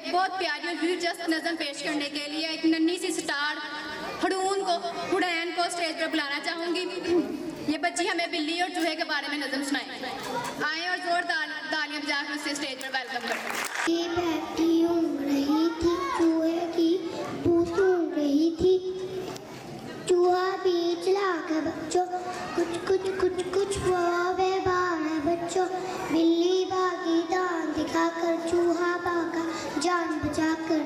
एक बहुत प्यारी और दिलचस्प नज़म पेश करने के लिए एक नन्ही सी स्टार हुडैन को स्टेज पर बुलाना चाहूँगी। ये बच्ची हमें बिल्ली और चूहे के बारे में नज़म सुनाएगी। आए और जोरदार तालियां बजाकर उससे स्टेज पर वेलकम करें। ये बैठी ऊँघ रही थी, चूहे की पूंछ सूंघ रही थी। चूहा बीच लाकर बच्चों, कुछ कुछ कुछ कुछ वो वे 12 बच्चों। बिल्ली भागी दांत दिखाकर, चूहा भागा जान बचाकर।